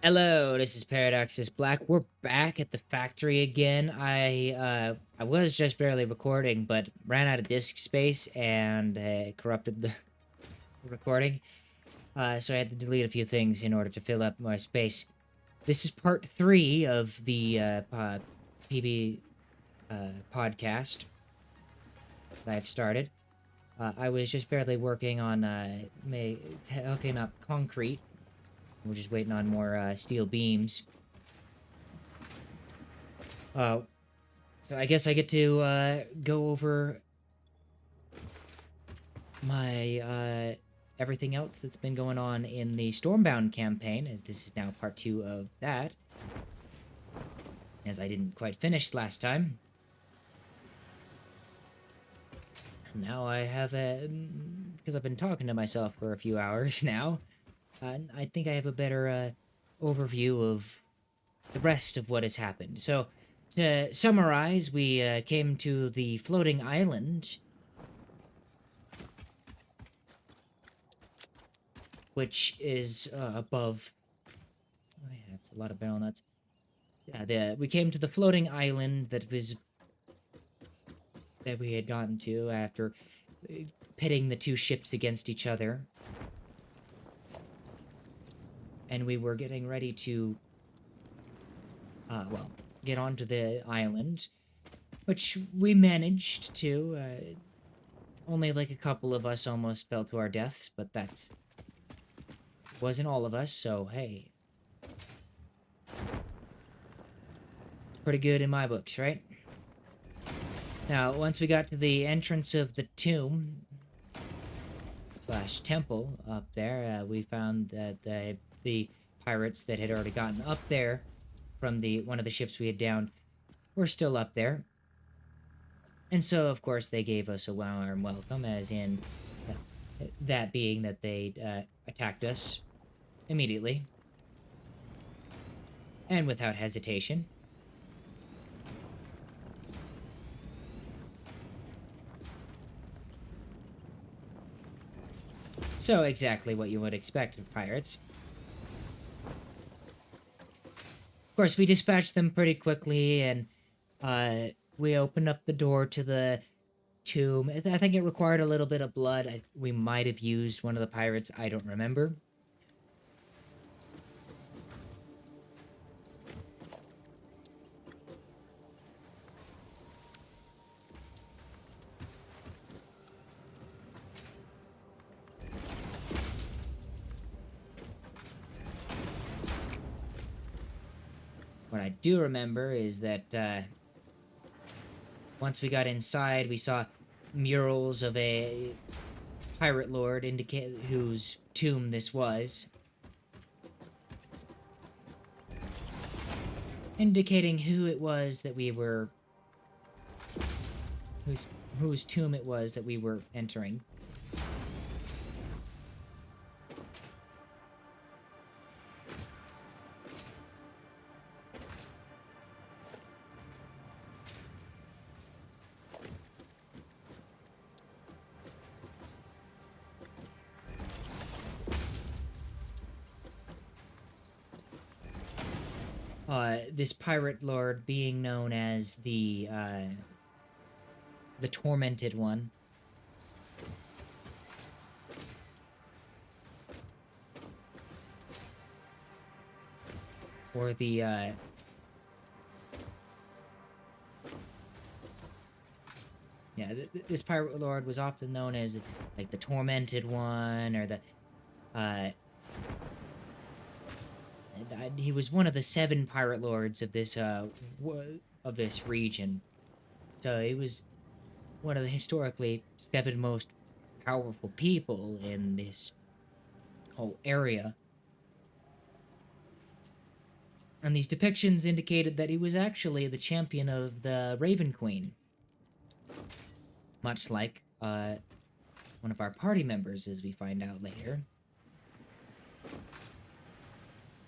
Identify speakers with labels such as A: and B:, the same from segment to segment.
A: Hello, this is Paradoxus Black. We're back at the factory again. I was just barely recording, but ran out of disk space and corrupted the recording. So I had to delete a few things in order to fill up more space. This is part 3 of the PB podcast that I've started. I was just barely working on hooking up concrete. We're just waiting on more steel beams. So I guess I get to go over my everything else that's been going on in the Stormbound campaign, as this is now part 2 of that, as I didn't quite finish last time. Now I have because I've been talking to myself for a few hours now, I think I have a better overview of the rest of what has happened. So, to summarize, we came to the floating island, which is above. Oh, yeah, it's a lot of barrel nuts. Yeah, we came to the floating island that we had gotten to after pitting the two ships against each other, and we were getting ready to, get onto the island, which we managed to. Only like a couple of us almost fell to our deaths, but wasn't all of us, so hey. It's pretty good in my books, right? Now, once we got to the entrance of the tomb slash temple up there, we found that the pirates that had already gotten up there from one of the ships we had downed were still up there. And so, of course, they gave us a warm welcome, as in that being that they attacked us immediately and without hesitation. So exactly what you would expect of pirates. Of course, we dispatched them pretty quickly, and we opened up the door to the tomb. I think it required a little bit of blood. We might have used one of the pirates. I don't remember. What I do remember is that once we got inside, we saw murals of a pirate lord indicate whose tomb this was, indicating who it was that we were, whose tomb it was that we were entering. This pirate lord being known as the Tormented One. Or the, yeah, this pirate lord was often known as, like, the Tormented One, or he was one of the 7 pirate lords of this region. So he was one of the historically 7 most powerful people in this whole area. And these depictions indicated that he was actually the champion of the Raven Queen. Much like one of our party members, as we find out later.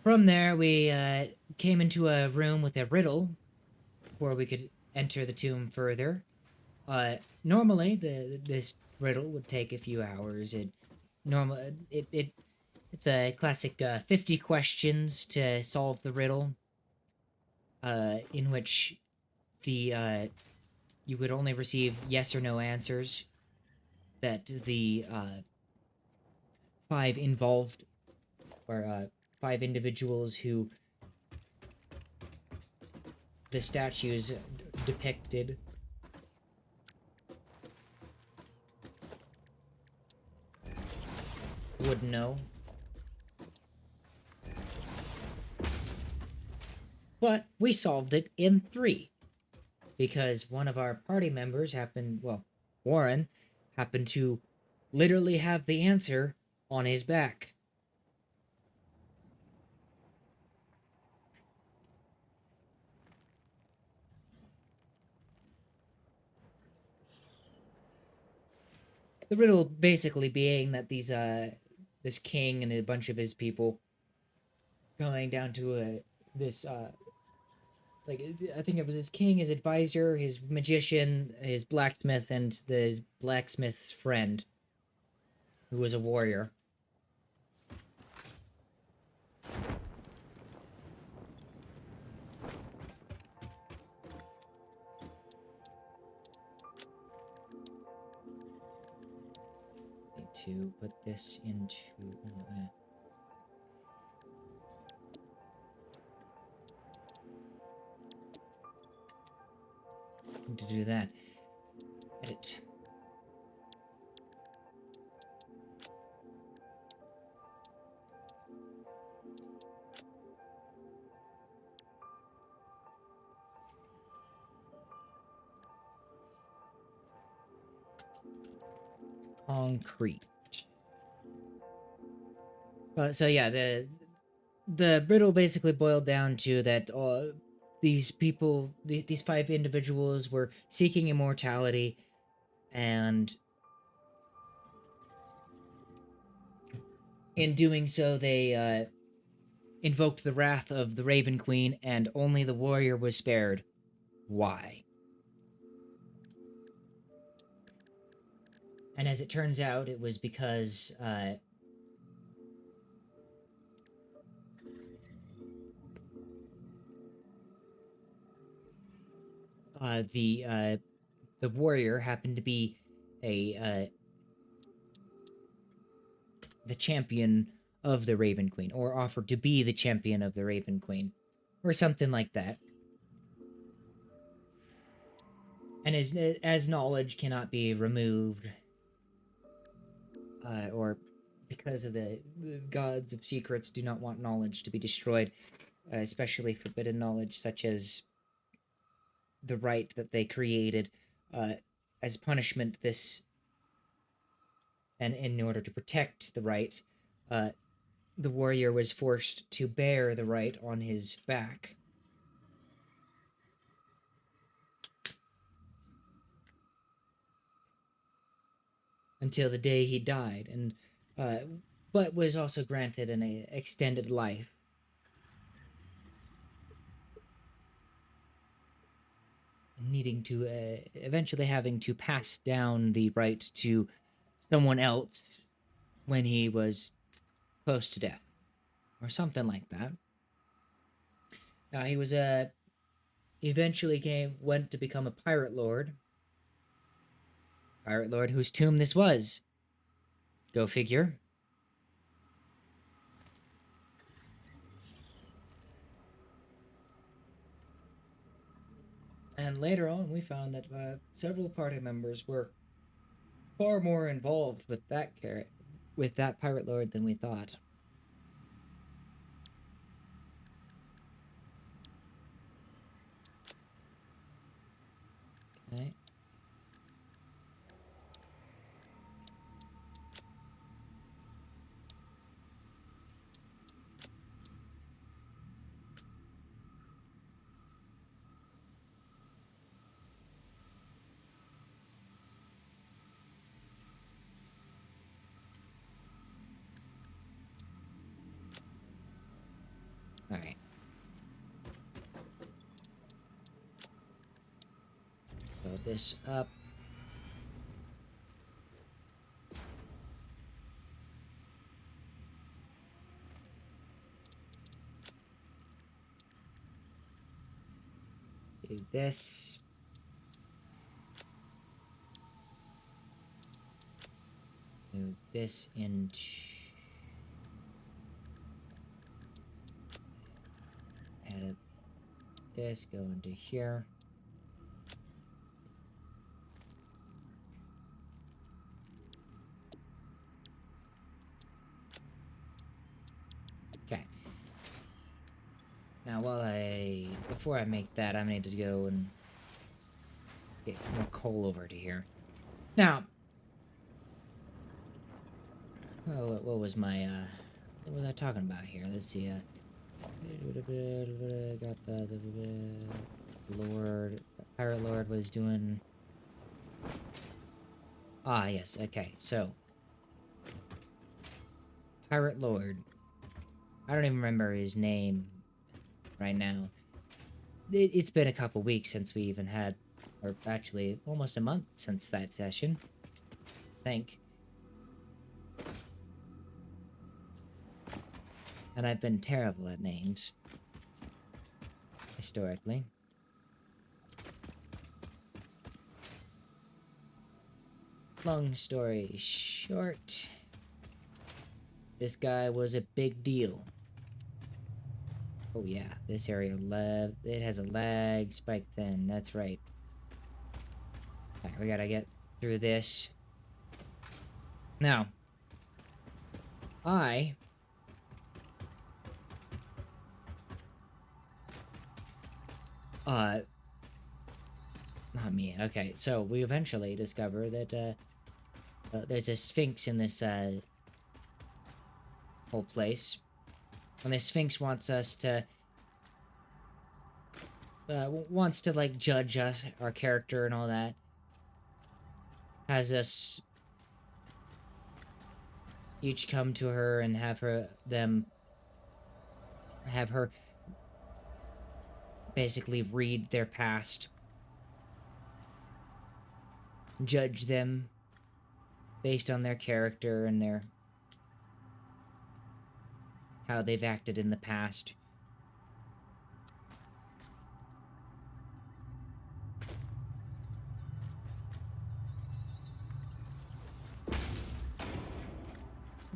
A: From there, we came into a room with a riddle before we could enter the tomb further. Normally, this riddle would take a few hours. It It's a classic 50 questions to solve the riddle, in which you would only receive yes or no answers that the five involved, or five individuals who the statues depicted would know. But we solved it in 3 because one of our party members Warren happened to literally have the answer on his back. The riddle basically being that this king and a bunch of his people going down to this like I think it was his king, his advisor, his magician, his blacksmith, and his blacksmith's friend, who was a warrior. Need to put this into. To do that. Edit. Concrete. So yeah, the riddle basically boiled down to that these people, these 5 individuals, were seeking immortality, and in doing so, they invoked the wrath of the Raven Queen, and only the warrior was spared. Why? And as it turns out, it was because the warrior happened to be a the champion of the Raven Queen, or offered to be the champion of the Raven Queen, or something like that. And as knowledge cannot be removed, or because of the gods of secrets do not want knowledge to be destroyed, especially forbidden knowledge such as the right that they created, as punishment, and in order to protect the right, the warrior was forced to bear the right on his back. Until the day he died, and but was also granted an extended life. Needing to eventually having to pass down the right to someone else when he was close to death, or something like that. Now he was eventually went to become a pirate lord. Pirate lord whose tomb this was. Go figure. And later on, we found that several party members were far more involved with that pirate lord than we thought. Okay. All right. Build this up. Do this. Move this into... Edit this, go into here. Okay. Now, before I make that, I need to go and get more coal over to here. Now, what was my, what was I talking about here? Let's see, got the Lord, Pirate Lord was doing... Ah, yes, okay, so... Pirate Lord. I don't even remember his name right now. It's been a couple weeks since we even had, or actually almost a month since that session, I think. And I've been terrible at names, historically. Long story short, this guy was a big deal. Oh yeah, this area it has a lag spike then, that's right. Alright, we gotta get through this. Now, not me, okay, so we eventually discover that, there's a sphinx in this, whole place. And the sphinx wants us to, wants to, like, judge us, our character and all that. Has us each come to her and have her basically read their past, judge them based on their character and how they've acted in the past.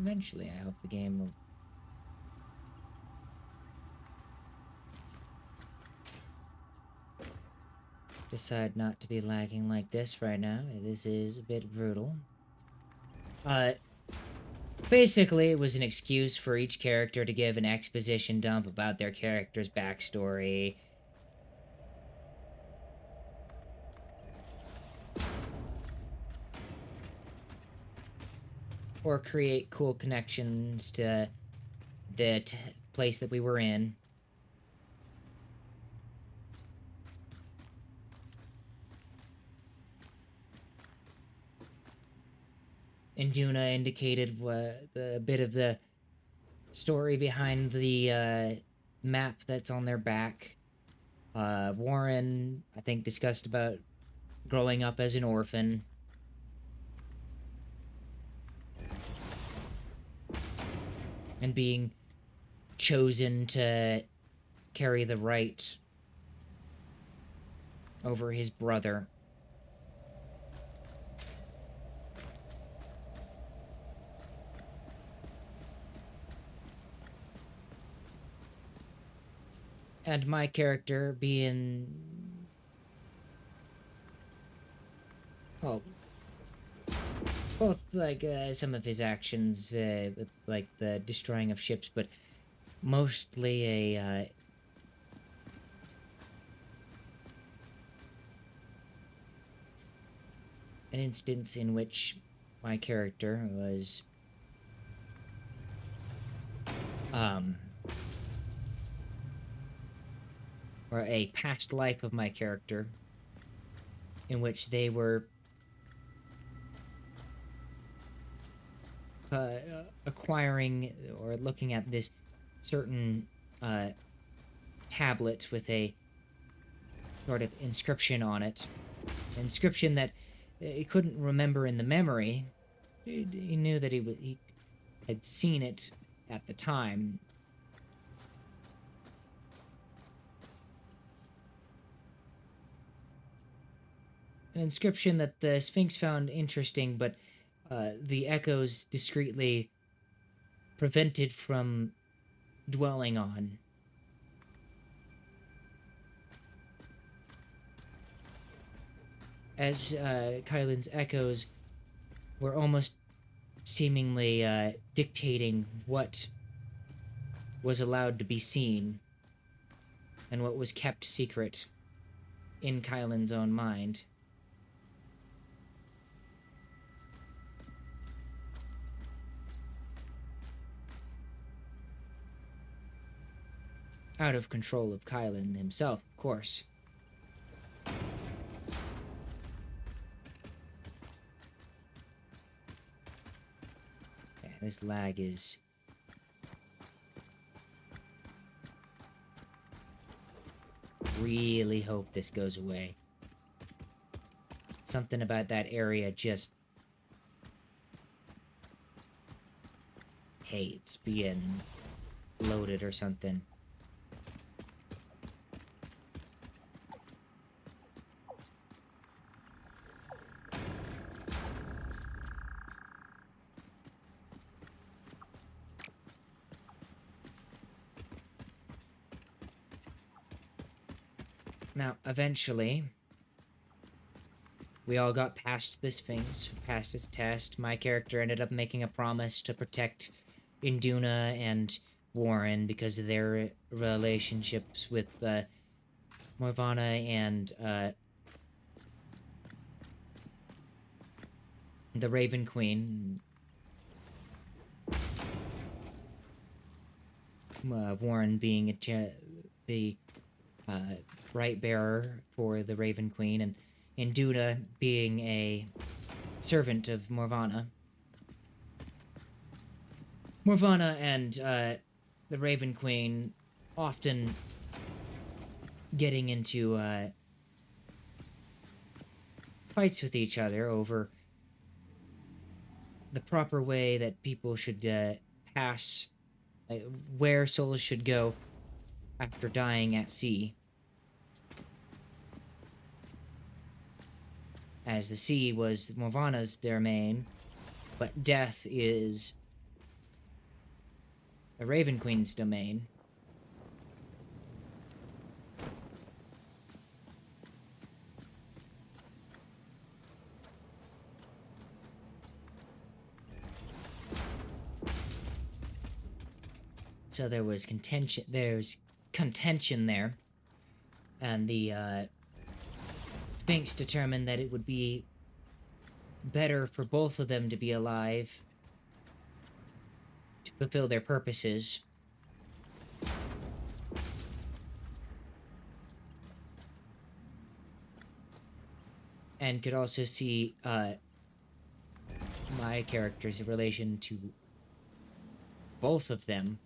A: Eventually, I hope the game will decide not to be lagging like this right now. This is a bit brutal. Basically, it was an excuse for each character to give an exposition dump about their character's backstory. Or create cool connections to the place that we were in. And Duna indicated a bit of the story behind the map that's on their back. Warren, I think, discussed about growing up as an orphan. And being chosen to carry the right over his brother. And my character being... well, both, like, some of his actions, with, like, the destroying of ships, but mostly an instance in which my character was, or a past life of my character, in which they were acquiring or looking at this certain tablet with a sort of inscription on it. An inscription that he couldn't remember in the memory. He knew that he had seen it at the time. an inscription that the Sphinx found interesting, but the echoes discreetly prevented from dwelling on. As Kylan's echoes were almost seemingly dictating what was allowed to be seen and what was kept secret in Kylan's own mind. Out of control of Kylan himself, of course. Yeah, this lag is... Really hope this goes away. Something about that area just hates being loaded or something. Now, eventually, we all got past the Sphinx, past its test. My character ended up making a promise to protect Induna and Warren because of their relationships with Morvana and the Raven Queen. Warren being the right bearer for the Raven Queen, and Induna being a servant of Morvana. Morvana and the Raven Queen often getting into fights with each other over the proper way that people should pass, where souls should go after dying at sea. As the sea was Morvana's domain, but death is the Raven Queen's domain. So there was contention. There's contention there, and the Sphinx determined that it would be better for both of them to be alive to fulfill their purposes. And could also see my character's relation to both of them.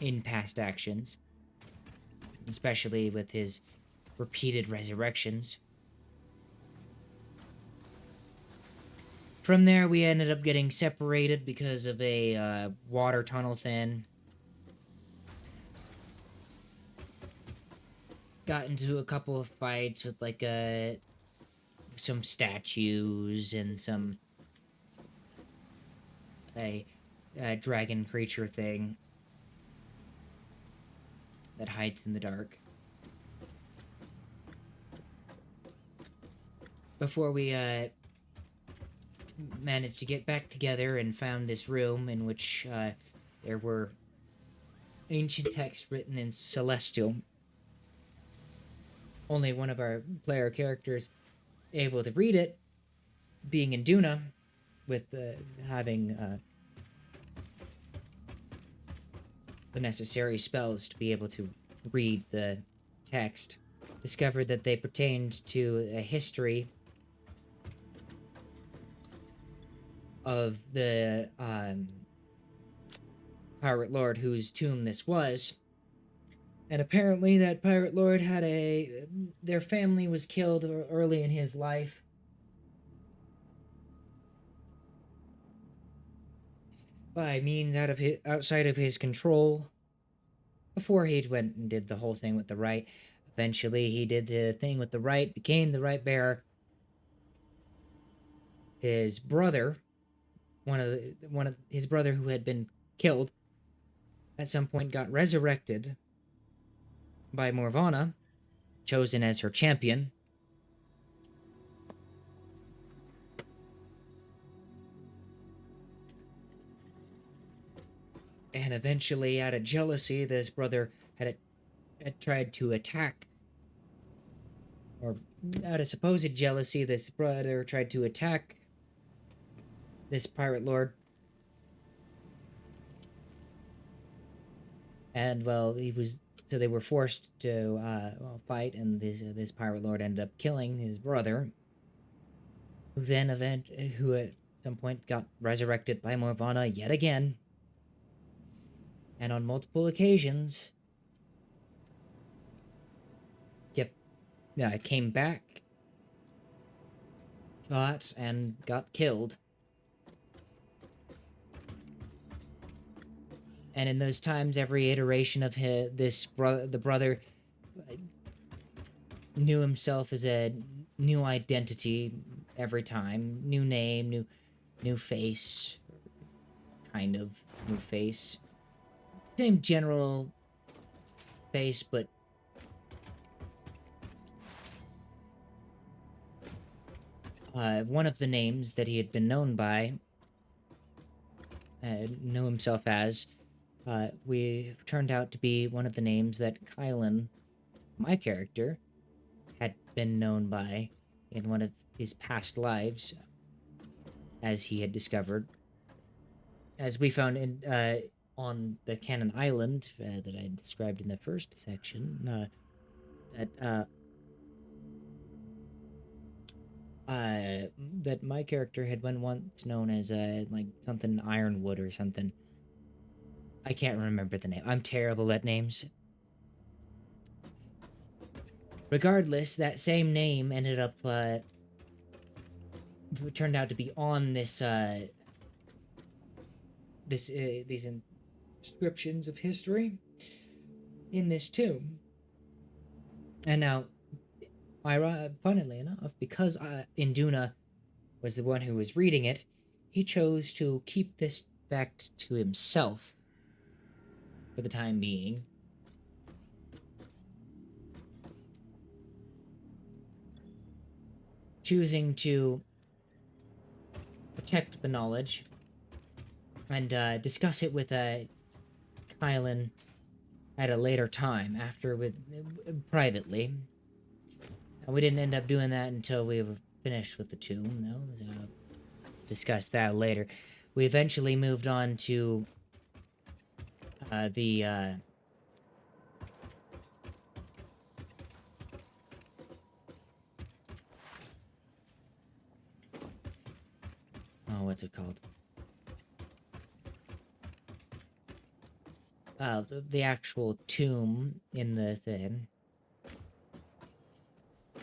A: In past actions, especially with his repeated resurrections. From there, we ended up getting separated because of a water tunnel thing. Got into a couple of fights with like some statues and some a dragon creature thing that hides in the dark. Before we managed to get back together and found this room in which there were ancient texts written in Celestial. Only one of our player characters able to read it, being Induna, with having the necessary spells to be able to read the text, discovered that they pertained to a history of the pirate lord whose tomb this was. And apparently that pirate lord had their family was killed early in his life. by means outside of his control before he went and did the whole thing with the right. Eventually, he did the thing with the right, became the right bearer. His brother, one of his brother who had been killed, at some point got resurrected by Morvana, chosen as her champion. And eventually, out of jealousy, this brother had tried to attack, or out of supposed jealousy, this brother tried to attack this pirate lord. And well, so they were forced to fight, and this pirate lord ended up killing his brother, who at some point got resurrected by Morvana yet again, and on multiple occasions, yep, yeah, came back, got killed. And in those times, every iteration of the brother knew himself as a new identity every time, new name, new face, kind of new face, same general face, but one of the names that he had been known by, knew himself as, we turned out to be one of the names that Kylan, my character, had been known by in one of his past lives, as he had discovered, as we found on the Cannon Island that I described in the first section. That my character had been once known as like something Ironwood or something. I can't remember the name. I'm terrible at names. Regardless, that same name ended up turned out to be on these inscriptions of history in this tomb. And now, funnily enough, because Induna was the one who was reading it, he chose to keep this fact to himself for the time being. Choosing to protect the knowledge and discuss it with Kylan at a later time, privately. And we didn't end up doing that until we were finished with the tomb, though. So discuss that later. We eventually moved on to the what's it called? The actual tomb in the thing.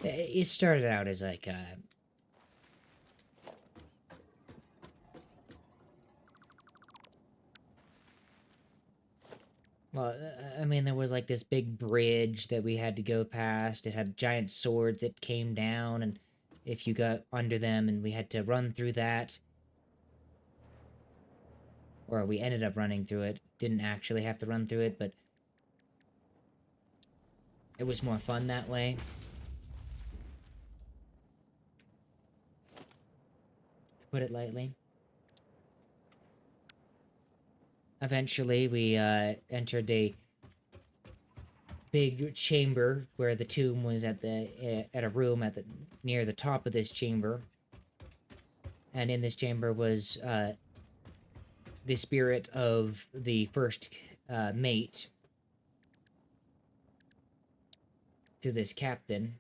A: It started out as like well, I mean, there was like this big bridge that we had to go past. It had giant swords that came down, and if you got under them, and we had to run through that. Or we ended up running through it. Didn't actually have to run through it, but it was more fun that way. To put it lightly. Eventually, we entered a big chamber where the tomb was at a room near the top of this chamber. And in this chamber was the spirit of the first mate to this captain,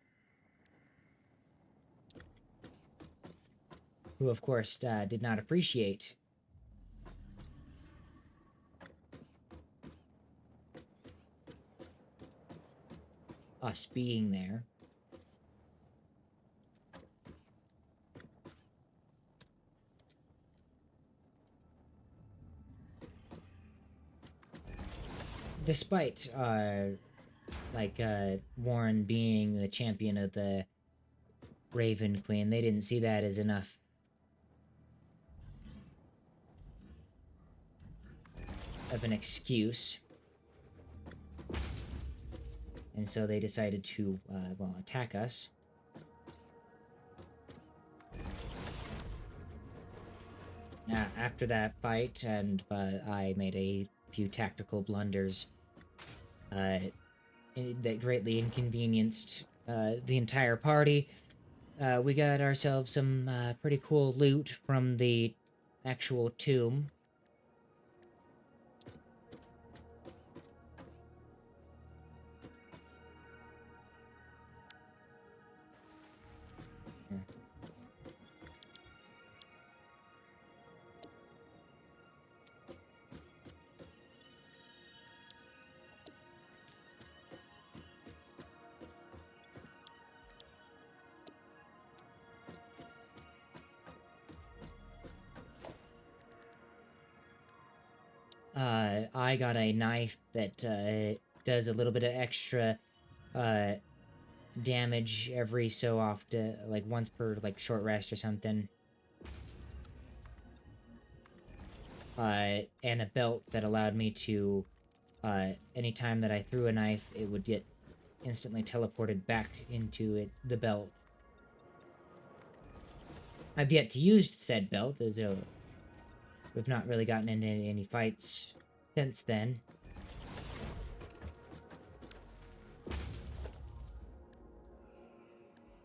A: who of course did not appreciate us being there. despite Warren being the champion of the Raven Queen, they didn't see that as enough. Of an excuse. And so they decided to, attack us. After that fight, and I made a few tactical blunders that greatly inconvenienced the entire party. We got ourselves some pretty cool loot from the actual tomb. I got a knife that does a little bit of extra damage every so often, like once per short rest or something. And a belt that allowed me to, anytime that I threw a knife, it would get instantly teleported back into the belt. I've yet to use said belt, as we've not really gotten into any fights since then.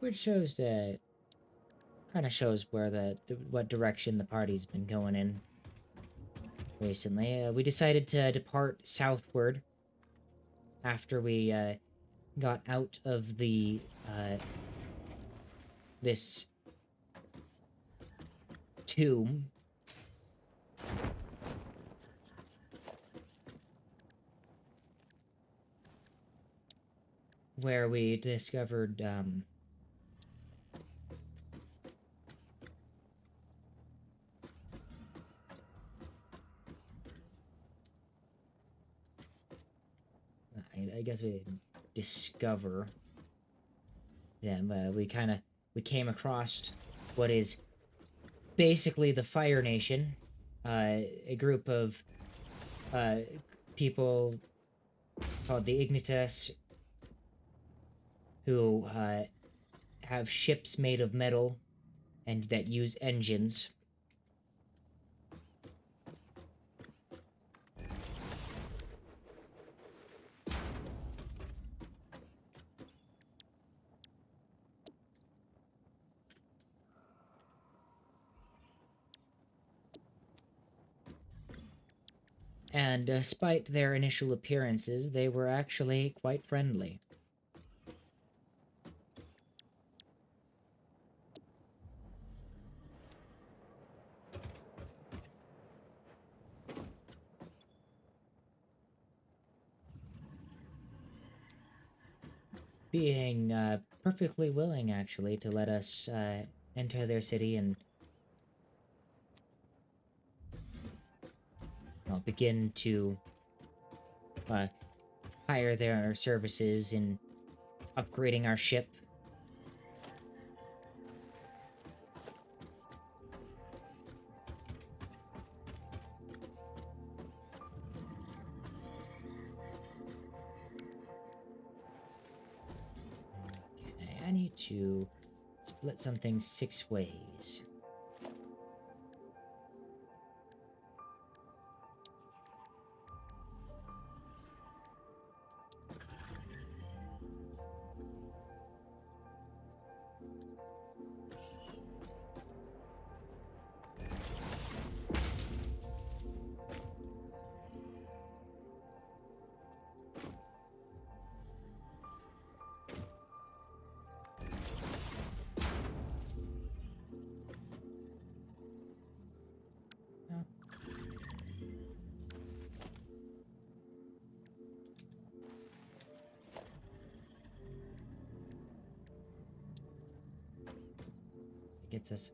A: Which shows that, kind of shows where what direction the party's been going in recently. We decided to depart southward after we got out of this tomb. Where we discovered I guess we didn't discover them. We came across what is basically the Fire Nation, a group of people called the Ignitus, who have ships made of metal and that use engines. And despite their initial appearances, they were actually quite friendly. Being perfectly willing, actually, to let us enter their city and begin to hire their services in upgrading our ship. Okay, I need to split something 6 ways. Gets us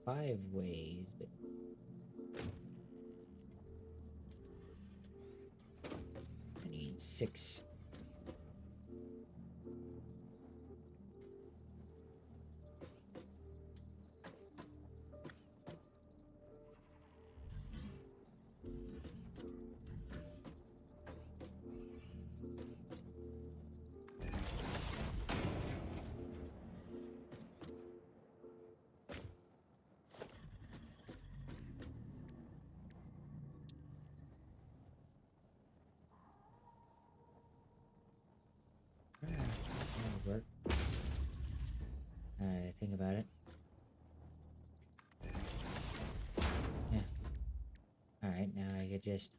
A: 5 ways, but I need 6. That'll work. I think about it. Yeah. Alright, now I could just...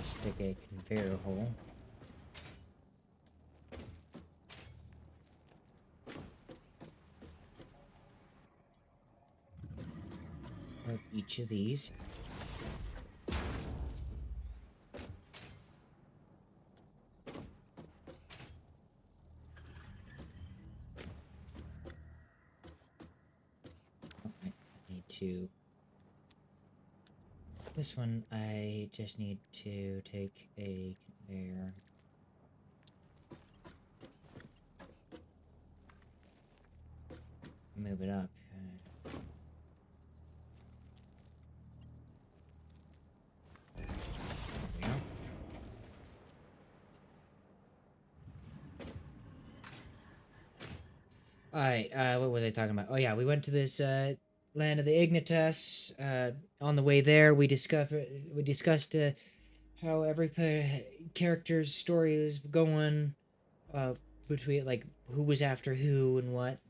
A: stick a conveyor hole. Of each of these. I need to... This one, I just need to take a conveyor. Move it up. There we go. Alright, what was I talking about? Oh yeah, we went to this land of the Ignitas. On the way there, we discussed how every character's story was going, between like who was after who and what.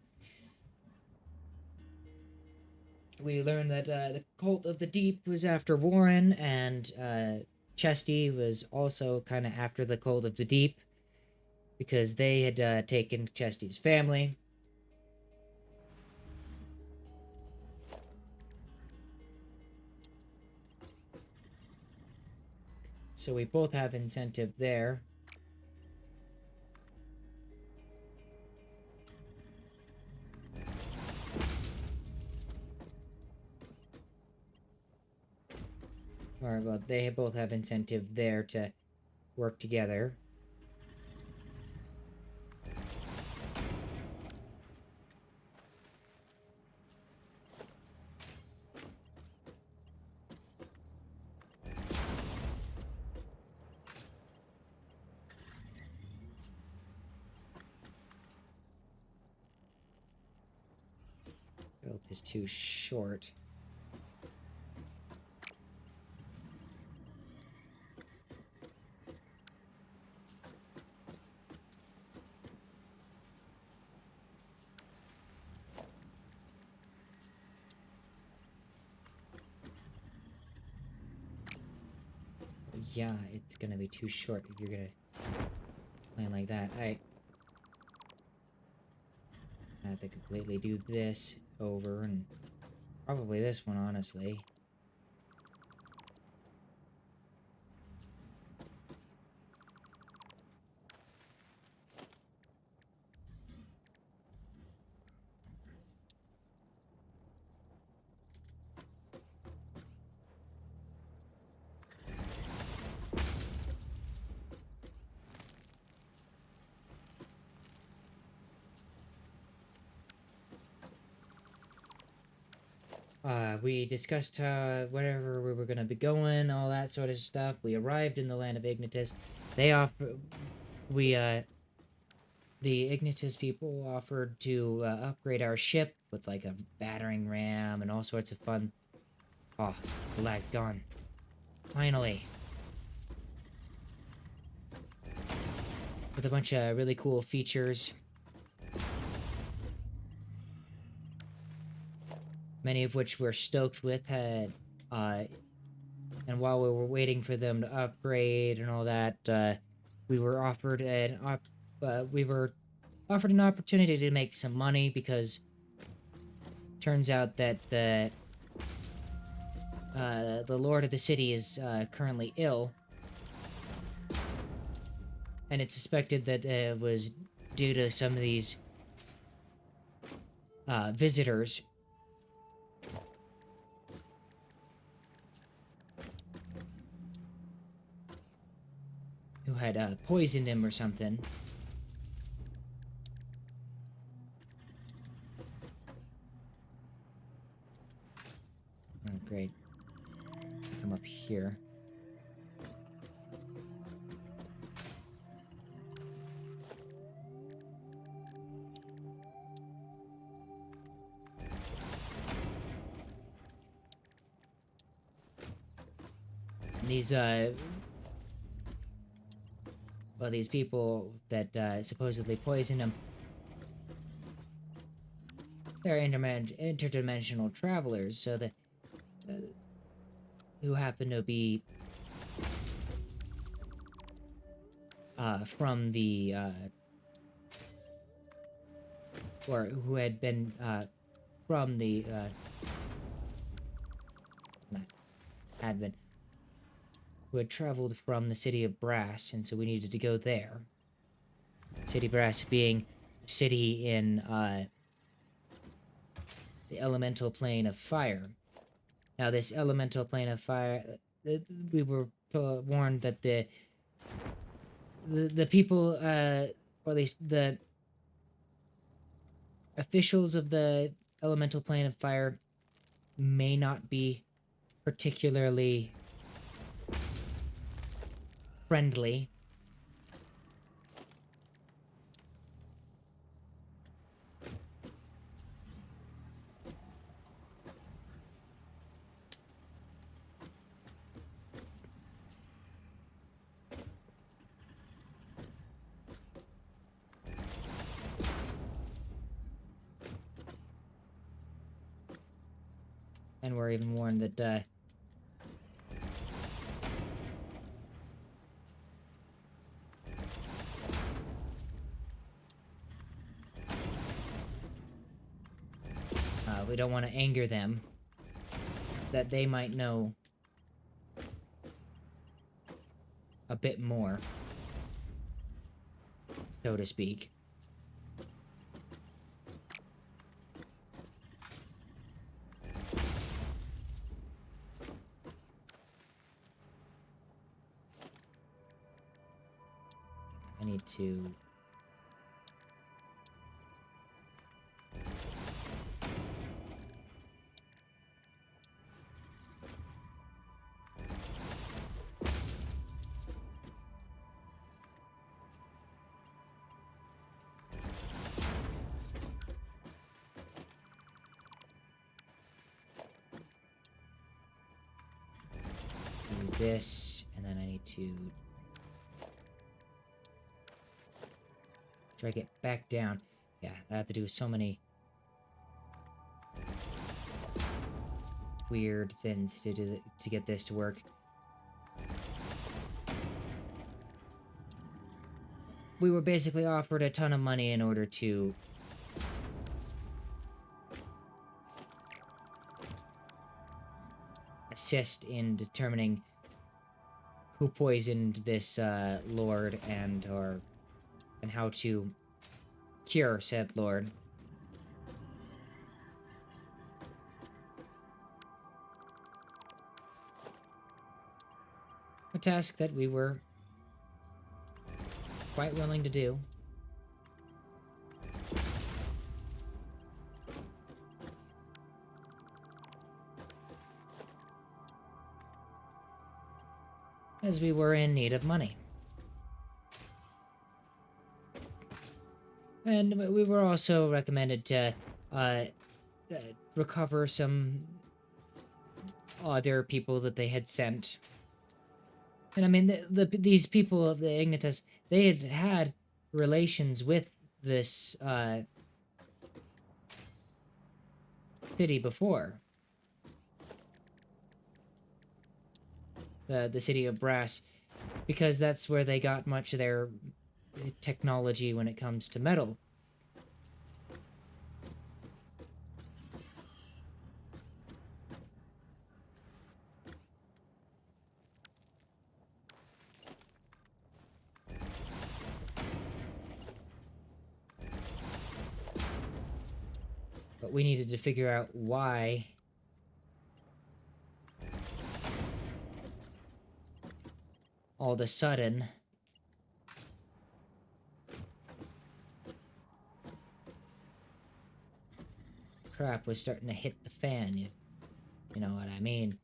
A: We learned that the Cult of the Deep was after Warren, and Chesty was also kind of after the Cult of the Deep because they had taken Chesty's family. So we both have incentive there. Or, well, they both have incentive there to work together. Built is too short. Yeah, it's gonna be too short if you're gonna plan like that. I have to completely do this over, and probably this one, honestly. We discussed wherever we were gonna be going, all that sort of stuff. We arrived in the land of Ignitus. They offer, the Ignitus people offered to upgrade our ship with like a battering ram and all sorts of fun. Oh, the lag's gone. Finally. With a bunch of really cool features. Many of which we're stoked with. And while we were waiting for them to upgrade and all that, we were offered an opportunity to make some money, because turns out that the lord of the city is currently ill, and it's suspected that it was due to some of these visitors who had poisoned him or something. Oh, great. Come up here. These these people that supposedly poisoned him, they're interdimensional travelers, so that who happen to be from the or who had been from the not had been who had traveled from the city of Brass, and so we needed to go there. City Brass being a city in the elemental plane of fire. Now, this elemental plane of fire, we were warned that the people, or at least the officials of the elemental plane of fire, may not be particularly friendly. And we're even warned that we don't want to anger them, that they might know a bit more, so to speak. I need to... do this, and then I need to drag it back down. Yeah, I have to do so many weird things to get this to work. We were basically offered a ton of money in order to assist in determining who poisoned this lord and how to cure said lord. A task that we were quite willing to do. As we were in need of money. And we were also recommended to recover some other people that they had sent. And I mean, these people of the Ignitus, they had had relations with this city before. the city of Brass, because that's where they got much of their technology when it comes to metal. But we needed to figure out why all of a sudden crap was starting to hit the fan. You know what I mean?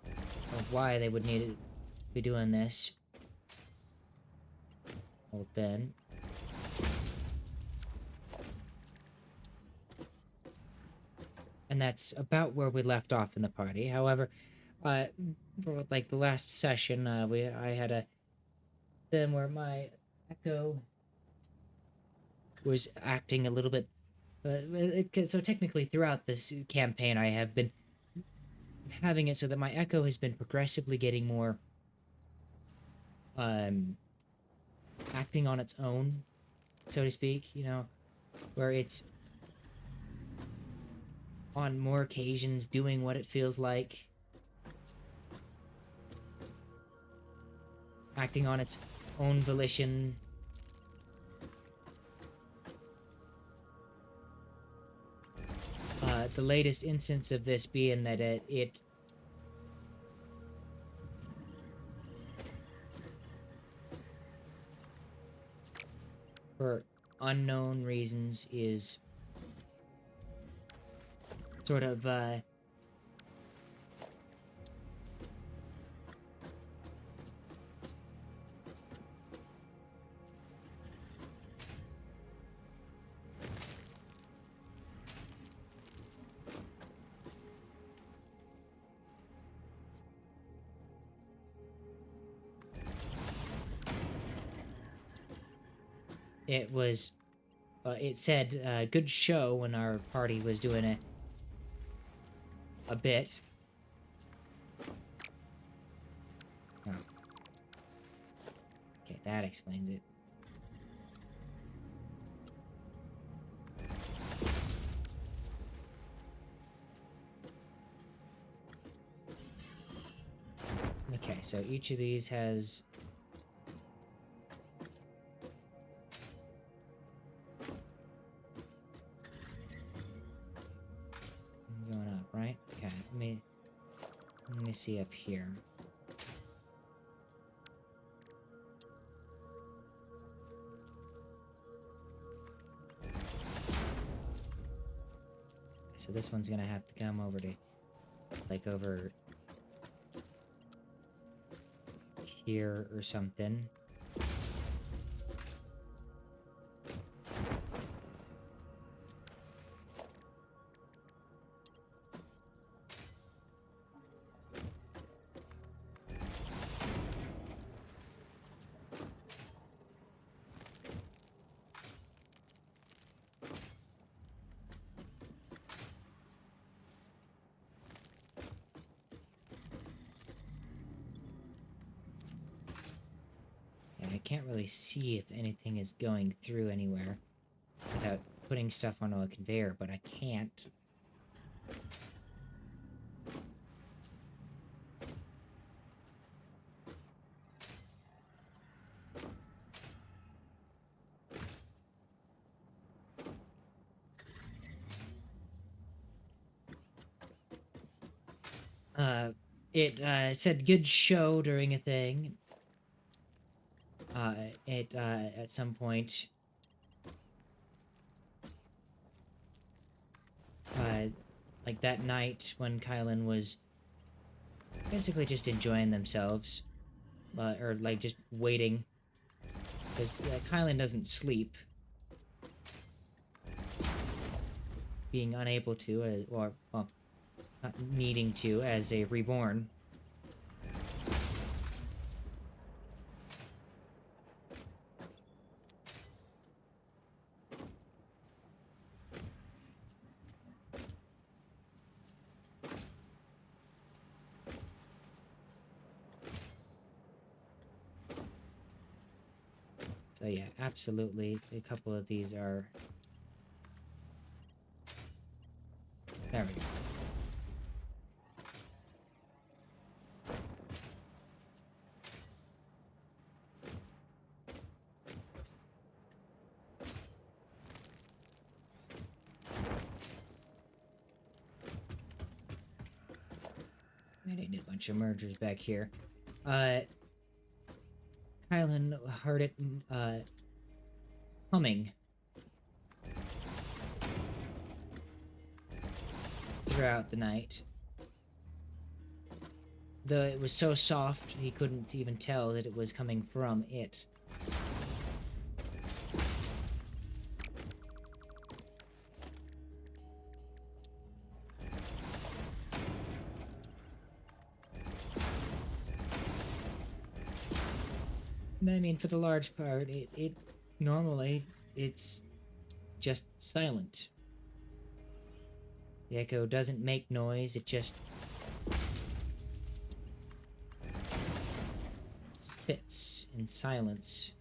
A: Of why they would need to be doing this. Well then. And that's about where we left off in the party. However, for like the last session, I had a thing where my echo was acting a little bit. So technically, throughout this campaign, I have been having it so that my echo has been progressively getting more, acting on its own, so to speak. You know, where it's on more occasions doing what it feels like, acting on its own volition. The latest instance of this being that it for unknown reasons is sort of it was it said good show when our party was doing a bit. Oh. Okay, that explains it. Okay, so each of these has going up, right? Okay, let me see up here. So this one's gonna have to come over to, like, over here or something. I can't really see if anything is going through anywhere without putting stuff onto a conveyor, but I can't. It said good show during a thing. At some point, like that night when Kylan was basically just enjoying themselves, or like just waiting, because Kylan doesn't sleep, being unable to, or well, not needing to as a reborn. But yeah, absolutely. A couple of these are... There we go. I need a bunch of mergers back here. Kylan heard it humming throughout the night. Though it was so soft, he couldn't even tell that it was coming from it. I mean, for the large part, it normally, it's just silent. The echo doesn't make noise, it just sits in silence.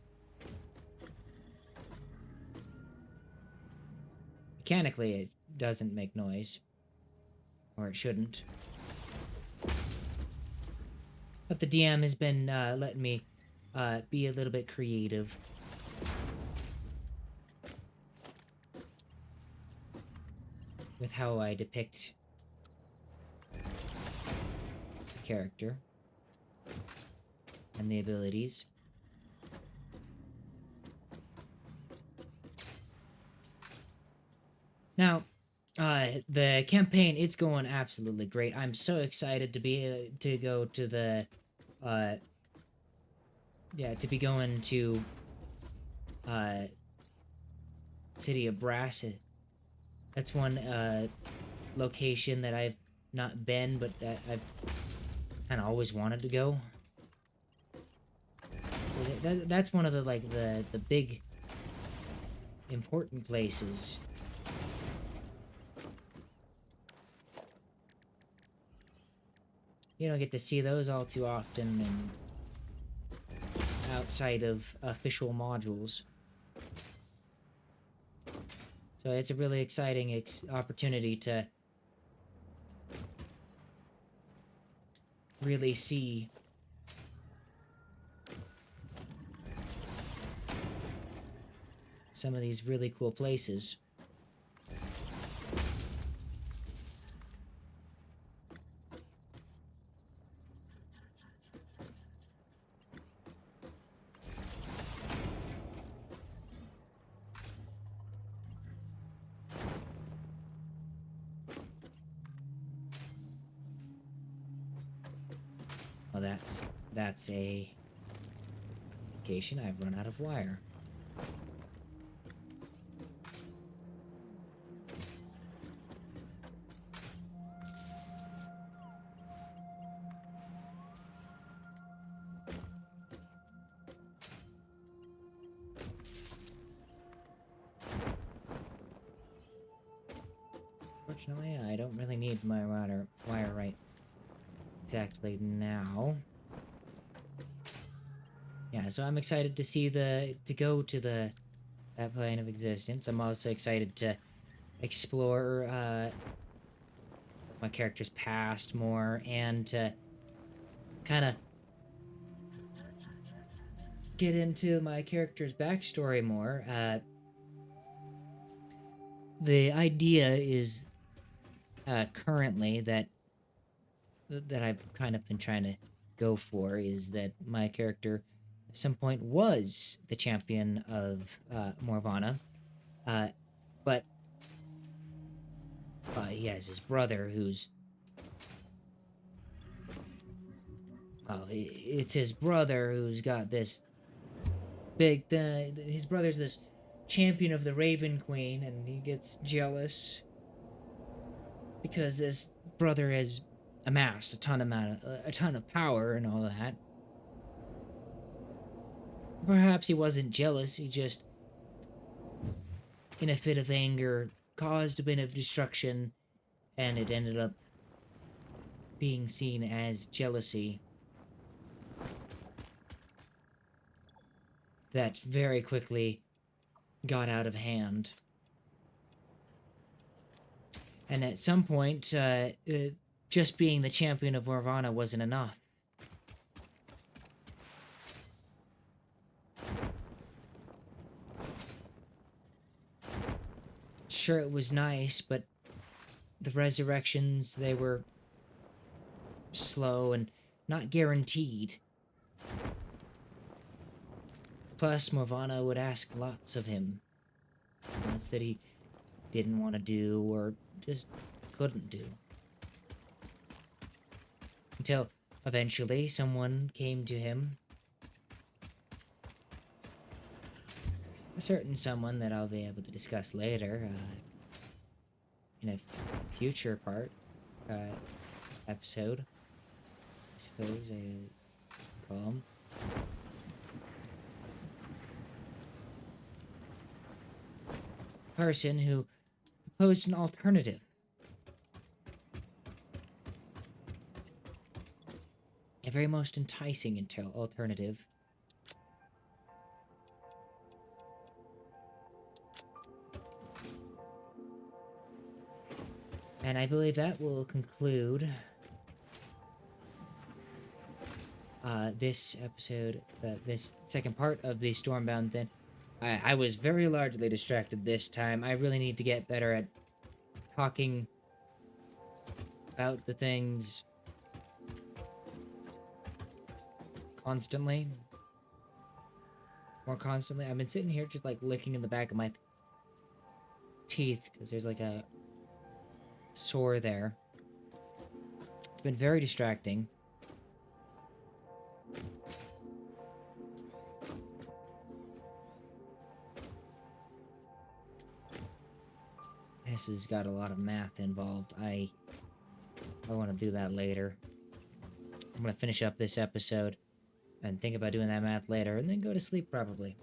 A: Mechanically, it doesn't make noise. Or it shouldn't. But the DM has been letting me be a little bit creative. With how I depict the character. And the abilities. Now, the campaign, it's going absolutely great. I'm so excited to be to go to the to be going to City of Brass. That's one location that I've not been, but that I've kind of always wanted to go. That's one of the the big important places. You don't get to see those all too often and outside of official modules. So it's a really exciting opportunity to really see some of these really cool places. Well, that's a complication. I've run out of wire. Fortunately, I don't really need my wire right exactly now. Yeah, so I'm excited to see to go to that plane of existence. I'm also excited to explore my character's past more and to kind of get into my character's backstory more. The idea is currently that I've kind of been trying to go for is that my character at some point was the champion of Morvana, but he has his brother who's it's his brother who's got this big thing. His brother's this champion of the Raven Queen, and he gets jealous because this brother has amassed a ton of power and all that. Perhaps he wasn't jealous, he just, in a fit of anger, caused a bit of destruction, and it ended up being seen as jealousy. that very quickly got out of hand. And at some point, just being the champion of Nirvana wasn't enough. Sure, it was nice, but the resurrections, they were slow and not guaranteed. Plus, Morvana would ask lots of him. Lots that he didn't want to do or just couldn't do. Until eventually someone came to him. A certain someone that I'll be able to discuss later in a future episode, I suppose I call him. Person who proposed an alternative. A very most enticing alternative. And I believe that will conclude this episode, this second part of the Stormbound thing. I was very largely distracted this time. I really need to get better at talking about the things constantly. More constantly. I've been sitting here just like licking in the back of my teeth because there's like a sore there. It's been very distracting. This has got a lot of math involved. I want to do that later. I'm going to finish up this episode and think about doing that math later and then go to sleep probably.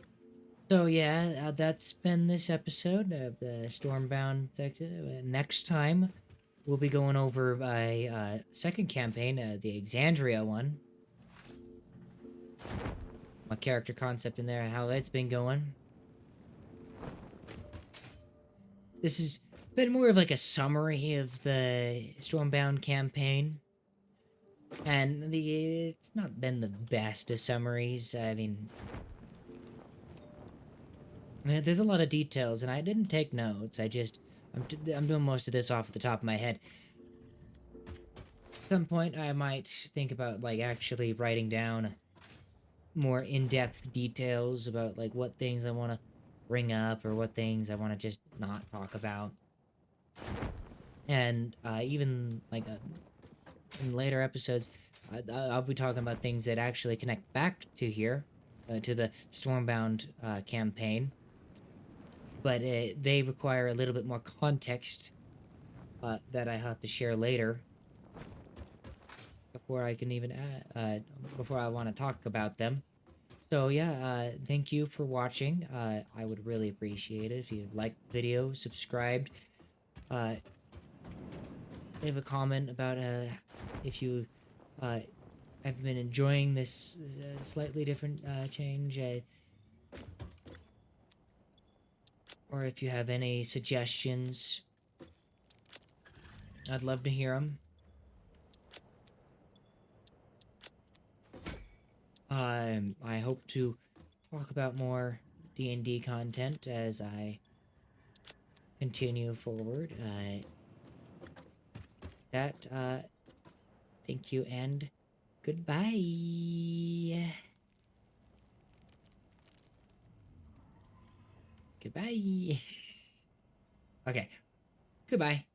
A: So yeah, that's been this episode of the Stormbound section. Next time, we'll be going over my second campaign, the Exandria one. My character concept in there, how that's been going. This has been more of like a summary of the Stormbound campaign. And it's not been the best of summaries. I mean, there's a lot of details, and I didn't take notes. I'm doing most of this off the top of my head. At some point, I might think about, like, actually writing down more in-depth details about, like, what things I want to bring up or what things I want to just not talk about. And even, like, in later episodes, I'll be talking about things that actually connect back to here, to the Stormbound campaign. But they require a little bit more context that I have to share later before I can even before I want to talk about them. So yeah, thank you for watching. I would really appreciate it if you liked the video, subscribed, leave a comment about if you have been enjoying this slightly different change. Or if you have any suggestions, I'd love to hear them. I hope to talk about more D&D content as I continue forward. Thank you and goodbye. Goodbye. Okay. Goodbye.